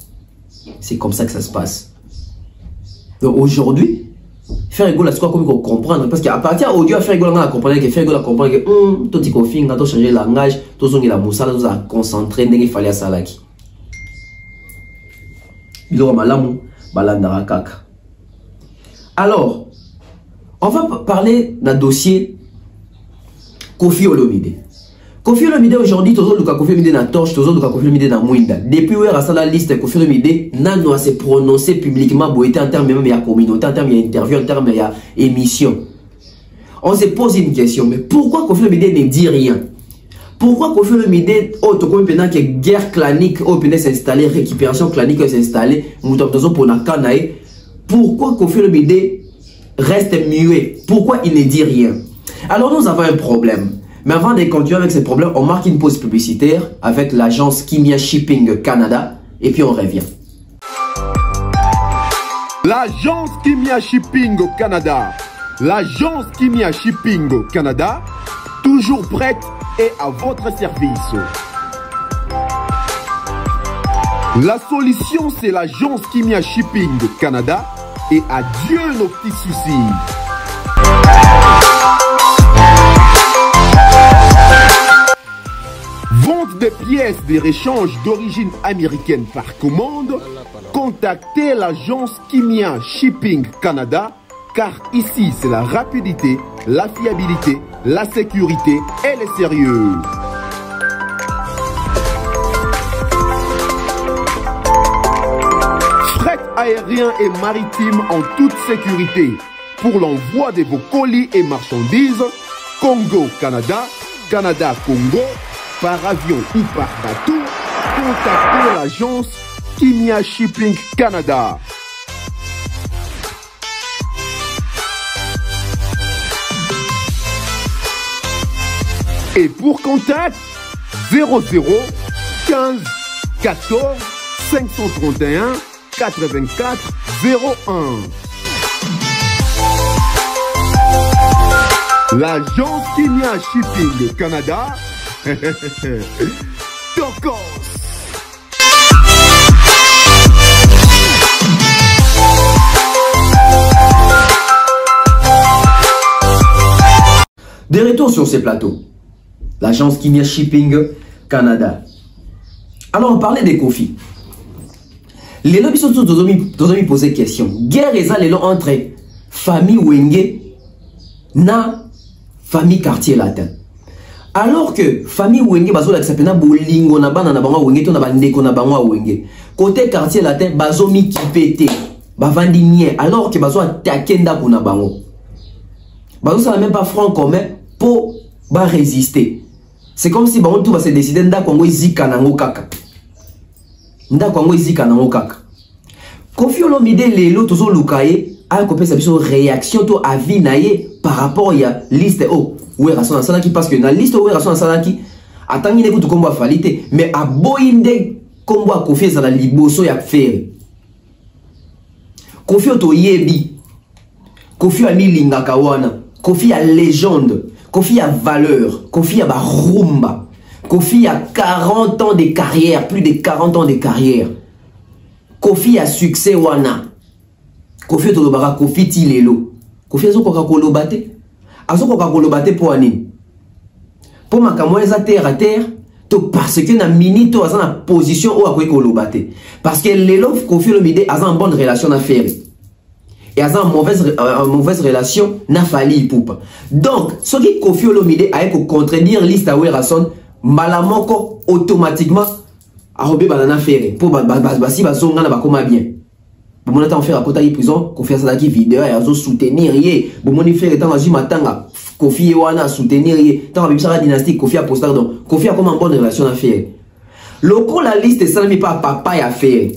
C'est comme ça que ça se passe. Donc aujourd'hui, faire rigoler, c'est quoi comme qu'on comprendre? Parce qu'à partir audio, faire rigoler, on a compris que faire rigoler, comprendre que tout est config, on a changé le langage, tout ce qui est la moussala, tout ça concentré, il fallait à salaki. Bilo malamu, balandara kaka. Alors, on va parler d'un dossier Koffi Olomide. Koffi Olomide aujourd'hui, toujours le Koffi Olomide na torche, toujours le Koffi Olomide na mouinda. Depuis où est la liste Koffi Olomide, n'a se prononcer publiquement pour être en termes même il y a communauté, en termes il y a interview, en termes il y a émission. On se pose une question, mais pourquoi Koffi Olomide ne dit rien? Pourquoi Koffi Olomide, comme pendant que guerre clanique, peut s'installer, récupération clanique s'installer, pour na kanae, pourquoi Koffi Olomide reste muet? Pourquoi il ne dit rien? Alors nous avons un problème. Mais avant de continuer avec ces problèmes, on marque une pause publicitaire avec l'agence Kimia Shipping Canada et puis on revient. L'agence Kimia Shipping au Canada. L'agence Kimia Shipping au Canada, toujours prête et à votre service. La solution, c'est l'agence Kimia Shipping au Canada et adieu nos petits soucis. Vente des pièces de réchange d'origine américaine par commande, contactez l'agence Kimia Shipping Canada, car ici c'est la rapidité, la fiabilité, la sécurité et le sérieux. Fret aérien et maritime en toute sécurité pour l'envoi de vos colis et marchandises, Congo-Canada, Canada-Congo, par avion ou par bateau, contactez l'agence Kimia Shipping Canada. Et pour contact, 00 15 14 531 84 01. L'agence Kimia Shipping Canada. Tokos. De retour sur ces plateaux, l'agence Kimia Shipping Canada. Alors on parlait des Koffi. Les lobbies sont tous poser question. Guerre est entre famille Wenge na famille quartier latin. Alors que famille Wenge bazo la sapena bolingo na bana na bango Wenge to na bandeko na bango Wenge. Côté quartier latin bazo mi kipete bavandi nie alors que bazo attaquer ndako na bango. Bazo ça même pas front commun pour ba résister. C'est comme si bango tout va se décider ndako ngo zika nango kaka. Ndako ngo zika nango kaka. Koffi Olomide lelo tozo lukaye a kopesa biso réaction to avis naie par rapport ya liste o où est rason salaki parce que na liste où est rason salaki atangi ne kutu kombo afalite mais a boyinde kombo a Koffi za la liboso ya faire Koffi to yebi Koffi a milinga kawana Koffi a légende Koffi a valeur Koffi a ba rumba Koffi a 40 ans de carrière plus de 40 ans de carrière Koffi a succès wana Koffi to lobara Koffi ti lelo Koffi azo koka kolobate azo koka kolobate po ani po makamwa eza terre à terre parce que na minute aza na position ou akoki koloba te parce que lelo Koffi Olomide aza en bonne relation na Ferry et aza en mauvaise relation na Fally Ipupa. Donc soki Koffi Olomide aye ko contredire Lista Werason mbala moko automatiquement arobe banana Ferry pour basi bazonga na bakoma bien. Bon on faire à côté de prison Koffi asalaki vidéo et azo soutenir ye bon moni Ferry tant azui matanga Koffi wana soutenir ye tant abimisa la dynastie Koffi a posté donc Koffi a comme en bonne relation à Ferry. Loko la liste salami pas papa ya Ferry.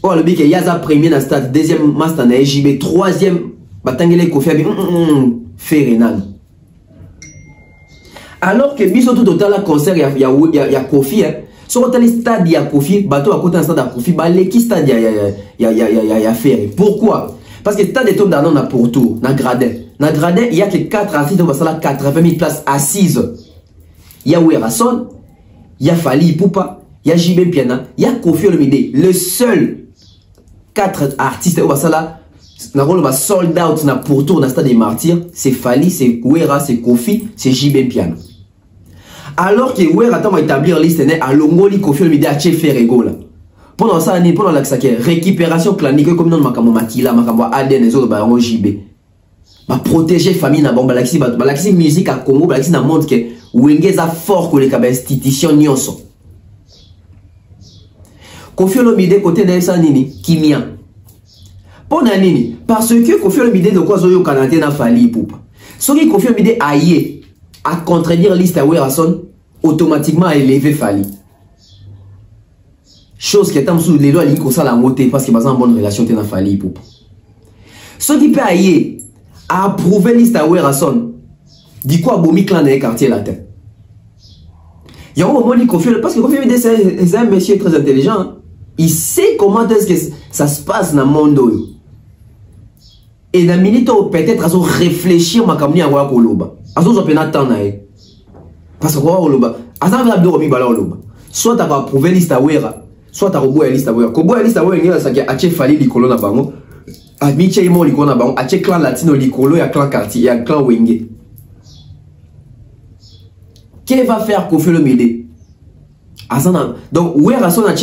Oh le big yaza premier na stade deuxième master na JB troisième batangele Koffi abi Ferry nan. Alors que biso tout total concert ya Koffi sur le stade ya Koffi bateau à côté d'un stade à Koffi baleki stade ya Ferry. Pourquoi? Parce que le stade est tombé dans le pourtour na gradin. Dans le gradin, il y a que 4 artistes, on va ça 80 000 places assises. Il y a Werason, il y a Fally Ipupa, il y a JB Piana, il y a Koffi Olomide. Le seul 4 artistes, on va ça là, on va sold out na pourtour dans le stade des martyrs, c'est Fally, c'est Wera, c'est Koffi, c'est JB Piana. Alors que Wera va établir liste à Longoli, Koffi Olomide a Ferry là. Pendant ça, pendant la récupération clanique, comme dans Makambo Makila, Makambo Aden, les autres, bah, JB. Ba protéger famille na bon balaxi musique à Congo balaxi na montre que Wengeza fort que les institutions nyonso. Koffi Olomide côté na ça nini kimia. Pona nini parce que Koffi Olomide de quoi zoyo kanate na Fally Ipupa. Soki Koffi Olomide aillé à contredire Lista Werason automatiquement à élever Fally. Chose qui est en dessous les lois ligne comme ça la montée parce que basa en bonne relation te na Fally Ipupa. Soki peut aillé a approuvé Lista Werason dit quoi Bomi clan dans les quartiers latin. Il y a un moment dit Koffi parce que Koffi Olomide c'est un monsieur très intelligent. Hein? Il sait comment est-ce que ça se passe dans le monde. Et dans la minute peut-être à réfléchir ma kamni à wa koloba. À ce moment temps parce que wa koloba. À ça va dormir bala koloba. Soit tu as approuvé Lista Wera, soit tu as reboua Lista Wera. Kobo Lista Wera ngi ça qui a Fally likolo na bango. A Miche Imo likona bango, a clan latino likolo ya clan quartier, ya clan Wenge. Qu'est-ce va faire Koffi Olomide? Donc Werason a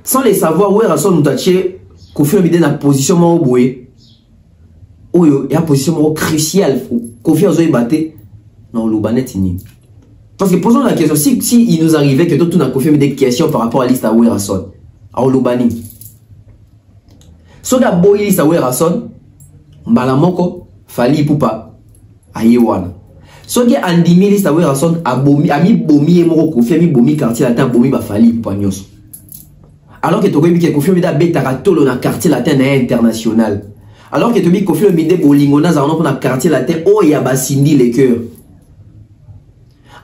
sans les savoir Werason nous a Koffi Olomide na position mo boye. Oyo ya position cruciale Koffi Olomide batté non lobanet ni. Parce que posons la question si il nous arrivait que tout n'a Koffi Olomide des questions par rapport à Lista Werason. A lobani. So da boy Lista Werason mbala moko Fally Ipupa ayewana. So ki andimi Lista Werason abomi ami bomi emoko Koffi ami bomi quartier latin bomi ba Fally Ipupa nyos. Alors que tokobi ke Koffi Olomide betaka tolo na quartier latin na international. Alors que tobi Koffi Olomide bolingona za on na quartier latin o ya ba Cindy les cœurs.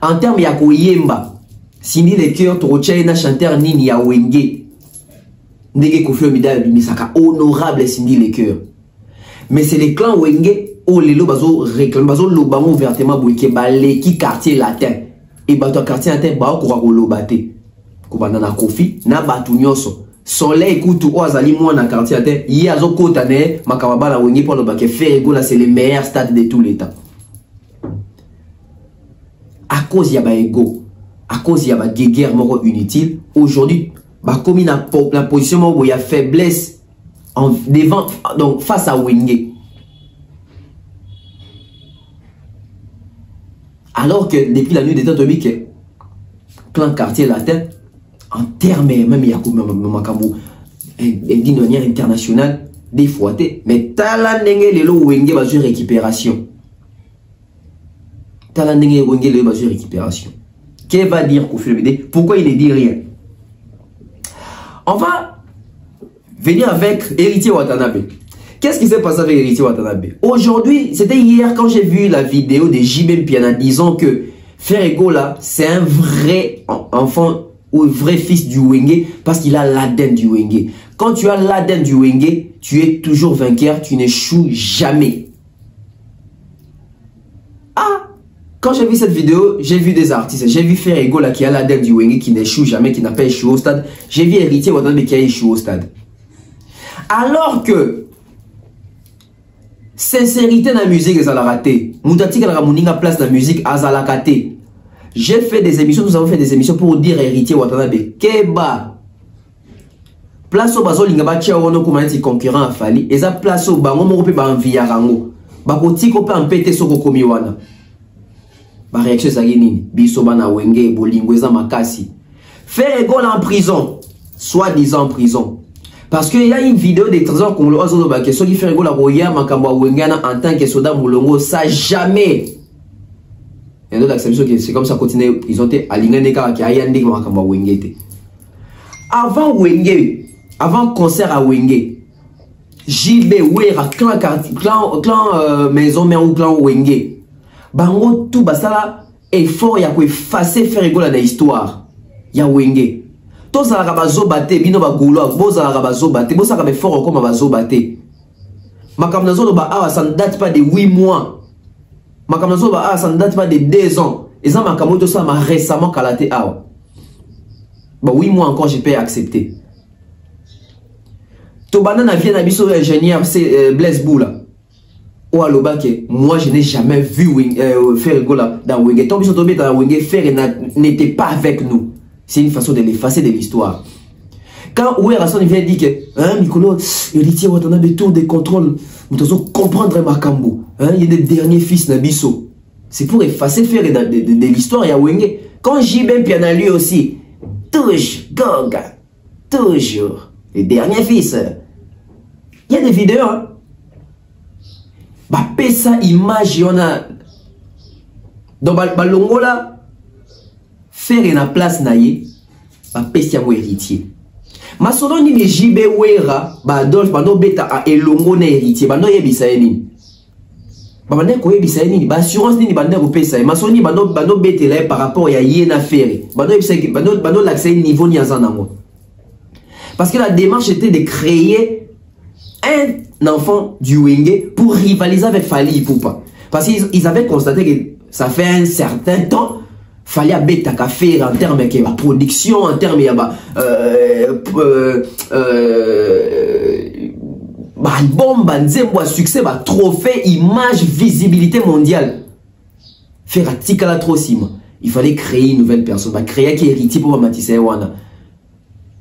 En termes ya koyemba Cindy les cœurs to na chanteur nini ya Wenge. Ndege Koffi Olomide misaka honorable Cindy les cœurs. Mais c'est les clans Wenge au lelo bazo réclame bazo lobango ouvertement boike balé qui quartier latin et bato quartier latin ba ko lobate ko banana Koffi na batu nyonso soleil kutu o azali mo na quartier latin yi azo kota ne makababa la Wenge pour le baké Ferry là c'est le meilleur stade de tous les temps. À cause ya ba ego, à cause ya ba guerre moko inutile aujourd'hui. Bah comme la position où il y a faiblesse en devant donc face à Wenge. Alors que depuis la nuit des temps que clan quartier latin en termes même il y a comme d'une manière internationale des fois mais talandenge lelo Wenge va jouer récupération. Talandenge Wenge lelo va jouer récupération. Qu'est-ce va dire Koffi Olomide? Pourquoi il ne dit rien? On va venir avec Héritier Watanabe. Qu'est-ce qui s'est passé avec Héritier Watanabe? Aujourd'hui, c'était hier quand j'ai vu la vidéo de JB Piana disant que Ferry là, c'est un vrai enfant ou un vrai fils du Wenge parce qu'il a l'ADN du Wenge. Quand tu as l'ADN du Wenge, tu es toujours vainqueur, tu n'échoues jamais. Ah! Quand j'ai vu cette vidéo, j'ai vu des artistes. J'ai vu Ferry là qui a l'ADN du Wenge, qui n'échoue jamais, qui n'a pas échoué au stade. J'ai vu Héritier Watanabe qui a échoué au stade. Alors que sincérité dans la musique, ça l'a raté. Moutati qui a la place dans la musique, ça l'a raté. J'ai fait des émissions, nous avons fait des émissions pour dire héritier Watanabe. Keba. Place au bazo lingaba tia wono kumaniti concurrent a fali. Eza place au bango mo pe ba envia rango. Ba koti ko pe empete soko komi wana. Ba réaction ça nini? Biso bana wenge bolingo eza makasi. Faire égole en prison, soi-disant en prison. Parce qu'il y a une vidéo des trésors congolais qui sont qui fait égole à Roya Makamba Wengana en tant que soldat Moulongo, ça jamais. Il y a d'autres acceptions que c'est comme ça continue. Ils ont été alignés avec Ayande Makamba Wengete. Avant Wenge, avant concert à Wenge, JB Wera clan maison mère ou clan Wenge. Bango tout basala effort ya ko effacer faire égole à l'histoire. Ya Wenge. Tous ça la bazo baté bino ba golo boza la bazo baté boza ka be fort comme bazo baté. Makamna zo ba awa ça ne date pas de 8 mois. Makamna zo ba awa ça ne date pas de 2 ans. Et ça makamoto ça m'a récemment calaté awa. Bah 8 mois encore j'ai pas accepté. To banana vient na biso ingénieur c'est Blaise Boula. Ou à l'obake, moi je n'ai jamais vu faire égole dans Wenge. Tant que tombé dans Wenge, faire n'était pas avec nous. C'est une façon de l'effacer de l'histoire. Quand Oué Rasson vient dire que, hein, Nicolas, héritier Watanabe de tour de contrôle, nous devons comprendre Makambo. Hein, il y a des derniers fils Nabiso. C'est pour effacer faire de l'histoire à Wenge. Quand JB Piana lui aussi, toujours, les derniers fils. Il y a des vidéos, hein. Bah, pesa image, on a. Dans Balongo là. Faire une place naïe, ba pesia mo héritier. Ma solo ni JB Wera, ba Adolphe, ba no beta a elongo na héritier, ba no yebisa nini. Ba bande ko yebisa nini, ba assurance nini bande ko pesa. Ma solo ni ba no betela par rapport ya yena faire. Ba no yebisa ba no l'accès niveau ni azana mo. Parce que la démarche était de créer un enfant du Wenge pour rivaliser avec Fali Ipupa. Parce qu'ils avaient constaté que ça fait un certain temps fallait à faire en termes de production, en termes de album, succès, trophée, image, visibilité mondiale. Faire un tikala trop sim. Il fallait créer une nouvelle personne, créer qui est héritier pour Matisse Wana.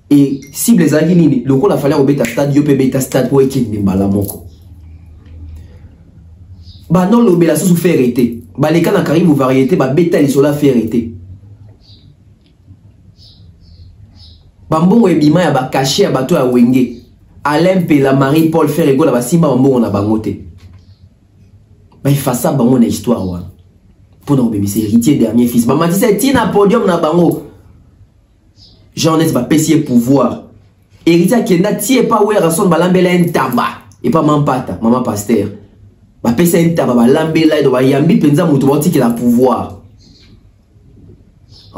Et si les aguilini, le rôle a fallu au bêta stade, yo bêta stade pour équiper Balamoko. Bah non, le sous faire été. Bah les cas dans Caribou variété, bah bêta les sola faire été. Bambon et bima ya ba caché à bateau à Wenge. Alain Pela Marie Paul faire égole à Simba Bambon on a bangoté. Bah il fait ça bango na histoire wa. Pour nos bébés c'est héritier dernier fils. Maman dit c'est tina podium na bango. Jean est va pessier pouvoir. Héritier qui n'a tie pas ouais rason balambela un tabac et pas mampata maman pasteur. Ba pesa un tabac balambela do ba yambi penza mutu boti qui a pouvoir.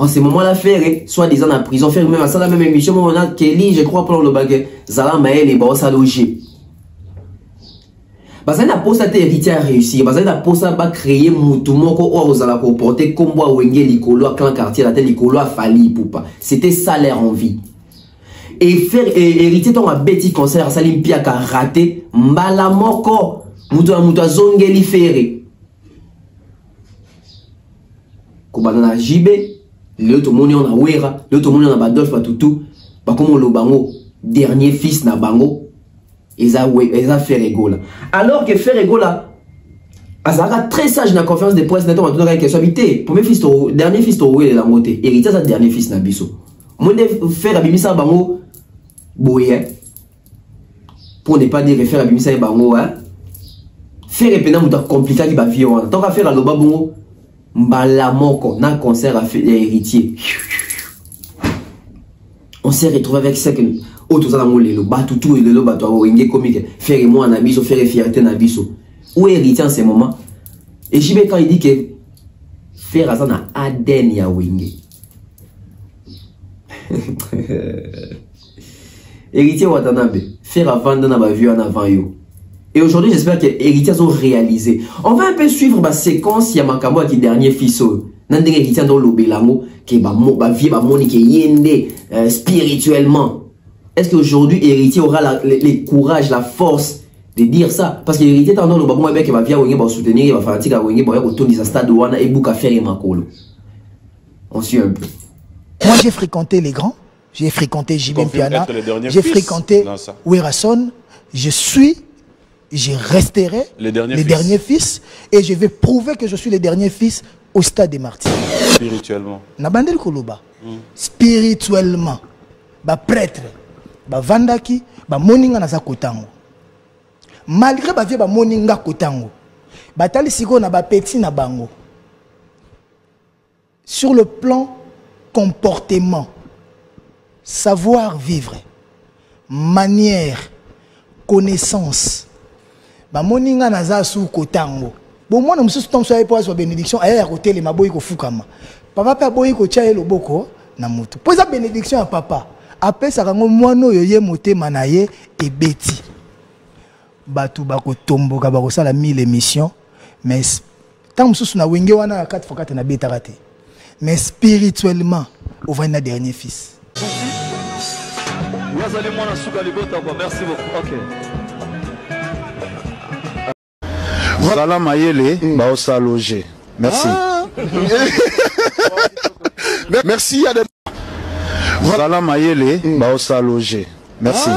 En ce moment-là, faire, soit disant en prison, faire même ça, la même émission, on a Kelly, je crois, pour le baguette, Zala Maël et Bossa Logé. Parce que la poste a été héritier à réussir. Parce que la poste a créé Moutoumoko ou aux ala comporter comme moi, Wenge, Licolo, clan quartier, la tête Licolo a fallu pour pas. C'était ça leur envie. Et faire héritier ton bêtis concert à Salim Pia qui a raté, Mbalamoko, Moutoua Zongeli Ferré. Kobanana JB. L'autre monde on a Wera, l'autre monde on a Badolphe Batutu, bah comme le bango dernier fils na bango, ils a fait égole. Alors que faire égole Azara très sage dans la conférence de presse nettement tout avec question habité. Premier fils dernier fils to la moté, héritier ça dernier fils na biso. Mon faire abimisa bango boye. Pour ne pas dire faire abimisa bango hein. Faire epena muta compliqué qui va vivre. Tant qu'à faire à loba bongo Mbalamoko, na concert à fait héritier. On s'est retrouvé avec ce que autres dans le batoutou et le bateau Wenge comique faire moi en abisso faire fierté en abisso. Où héritier en ce moment? Et JB quand il dit que faire ça na Aden ya Wenge. Héritier Watanabe, faire avant dans ma vie en avant yo. Et aujourd'hui, j'espère que les héritiers ont réalisé. On va un peu suivre la séquence. Il y a Makamo qui est dernier fils. Nan des héritiers dans l'obélango qui va vivre monique yende spirituellement. Est-ce qu'aujourd'hui, héritier aura le courage, la force de dire ça? Parce que l'héritier dans le babou qui va vivre va soutenir, il va faire un tigre à Wenge, il va retourner dans stade wana et bouka faire makolo. On suit un peu. Moi, j'ai fréquenté les grands. J'ai fréquenté Jimmy Piana. J'ai fréquenté Werason. Je resterai les derniers fils. Et je vais prouver que je suis les derniers fils au stade des Martyrs. Spirituellement. Nabandel Koloba. Spirituellement. Ba prêtre. Ba vandaki. Ba moninga naza kotango. Malgré ba vie ba moninga kotango. Ba tali siko na ba petit na bango. Sur le plan comportement, savoir vivre, manière, connaissance. Ba moninga naza su kotango. Bon moi na mususu tom so ayepo so bénédiction aya côté les maboyi ko fukama. Papa pa boyi ko tia loboko na mutu. Poza bénédiction à papa. Après ça kango mwana yo ye motema na ye ebeti. Batu bako tomboka bako sala 1000 émissions mais tant mususu na wenge wana 4x4 na beta raté. Mais spirituellement, on va être dernier fils. Merci beaucoup. Ok. Voilà Mayele, Baosa logé. Merci. Merci à des... Voilà Mayele, Baosa logé. Merci.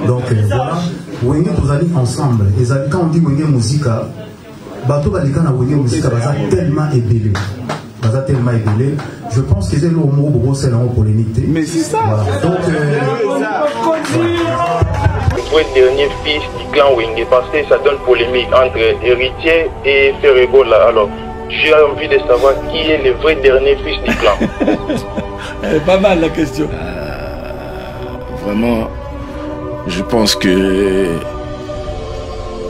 Donc voilà, Wenge tous allés ensemble. Et quand on dit Wenge Musica, bateau balika na Wenge Musica, baza tellement ébélé. Baza tellement ébélé. Je pense que c'est le mot gros c'est la polémique. Mais c'est ça. Voilà. Donc le dernier fils du clan Wenge parce que ça donne polémique entre héritier et Ferregola. Alors j'ai envie de savoir qui est le vrai dernier fils du clan. Pas mal la question. Vraiment, je pense que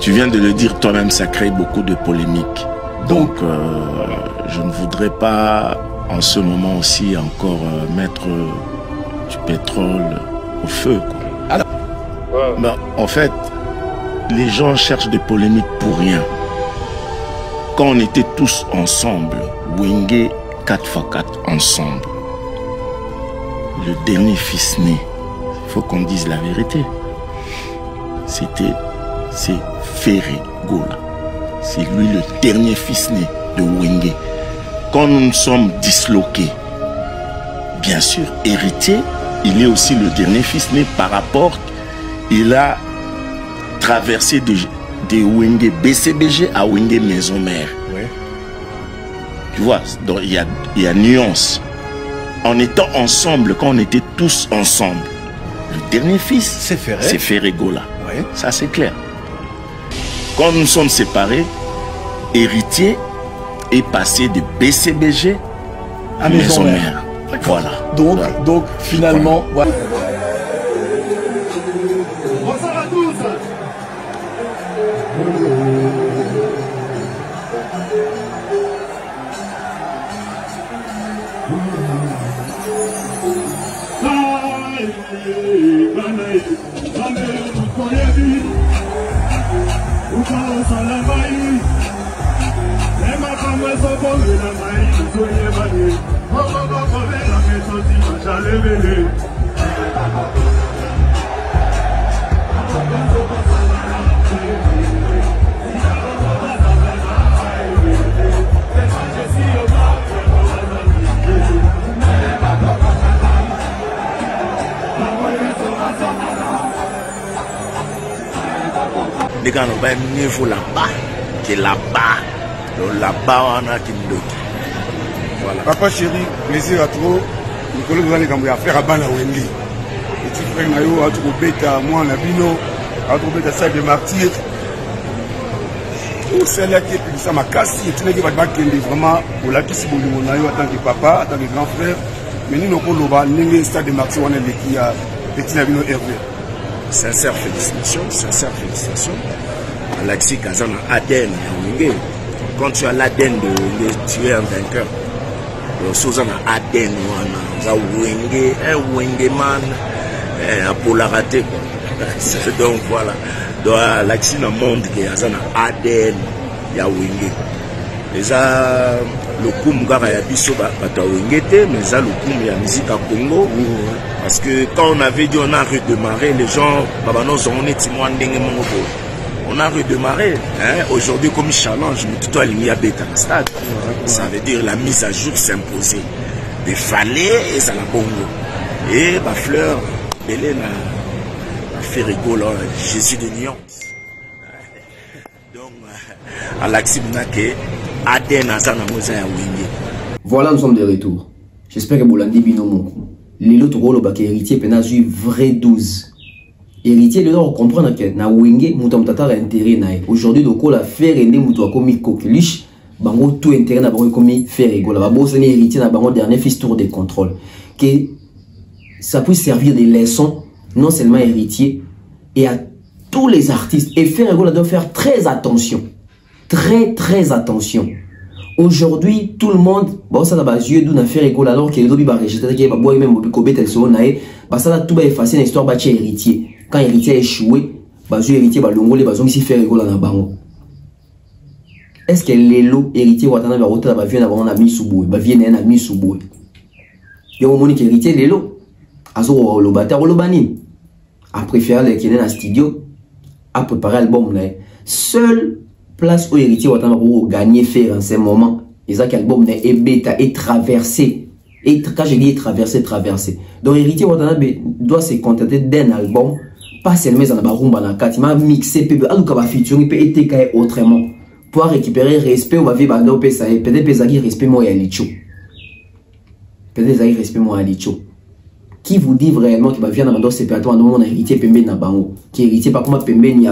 tu viens de le dire toi-même, ça crée beaucoup de polémiques. Donc, je ne voudrais pas en ce moment aussi encore mettre du pétrole au feu, quoi. Ouais. Ben, en fait, les gens cherchent des polémiques pour rien. Quand on était tous ensemble, Wenge 4x4 ensemble, le dernier fils né, il faut qu'on dise la vérité. C'est Ferregola. C'est lui le dernier fils né de Wenge. Quand nous nous sommes disloqués, bien sûr, héritier, il est aussi le dernier fils né par rapport, il a traversé de Wenge BCBG à Wenge Maison Mère. Ouais. Tu vois, donc il y a nuance. En étant ensemble, quand on était tous ensemble, le dernier fils, c'est Ferregola. Ouais. Ça, c'est clair. Quand nous sommes séparés, héritier est passé de BCBG à Maison Mère. Voilà. Donc finalement, voilà. Bonsoir à tous. Les gars, on va niveau là-bas, qui est là-bas. Là-bas, on a qui nous. Voilà. Papa chéri, plaisir à trop. Nicolas, vous allez faire à Bana Wenge. Et tu frère Nayo, à tout bêta, moi, on a bino, à tout bêta, ça de martyr. Tout celle qui est plus ça m'a cassé, et tu n'es pas vraiment, pour la qui s'est voulu, on a eu en tant que papa, en tant que grand frère. Mais nous, nous avons un stade de martyr, on est qui a petit Nabino Hervé. Sincère félicitations, sincère félicitations. Alexis Kazan ADN, quand tu as l'ADN de tu es un vainqueur. Soza na ADN wana za wenge un wenge man pour la rater quoi. Donc voilà. Donc l'accès dans le monde qui a un ADN ya wenge. Déjà le coup mugara ya biso bata wenge te mais ça le coup ya musique à Congo parce que quand on avait dit on a redémarré les gens baba non on est timo ndenge mongo. On a redémarré, hein? Aujourd'hui comme challenge, tout à l'heure bêta stade. Ça veut dire la mise à jour s'imposer. Des fallets et ça la bongo. Et ma fleur, elle a fait rigolo, Jésus de Lyon. Donc, à l'axime nake, Aden Azana Moza ya Wenge. Voilà, nous sommes de retour. J'espère que Bolandi Binomo. Lilo Toro Lobake héritier Penazui vrai 12. Héritier, le leur comprendre que na wenge mutamutata a intérêt nae. Aujourd'hui, donc la faire ende mutu akomi coqueluche, bango tout intérêt na bango komi faire rigola. Babo c'est héritier na bango dernier fils tour de contrôle. Que ça puisse servir de leçon non seulement héritier et à tous les artistes. Et faire rigola doit faire très attention, très attention. Aujourd'hui, tout le monde, bon ça va yeux d'où na faire rigola alors que les dobi ba rejeter que babo même bobi kobet el so nae, ba ça tout va effacer une histoire ba héritier. Quand héritier a échoué, bazo héritier ba longole bazo ici faire rigola na bango. Est-ce que lelo héritier watana ba rota ba vient na mi suboy, ba vient na mi suboy. Yo monique héritier lelo azo lo bata lo bani. A préféré le kene na studio a préparer album là. Seule place où héritier watana pour gagner faire en ce moment, exact album là est bêta et traversé. Et quand je dis traversé. Donc héritier watana doit se contenter d'un album. Pas seulement dans la rumba na kati ma mixé pe aluka ba featuring pe eteka autrement pour récupérer respect on va vivre dans pe ça peut-être pesaki respect moi ya licho peut-être ça respect moi ya licho qui vous dit réellement qu'il va venir dans mon séparatoire dans mon héritier pembe na bango qui héritier pas comme pembe ni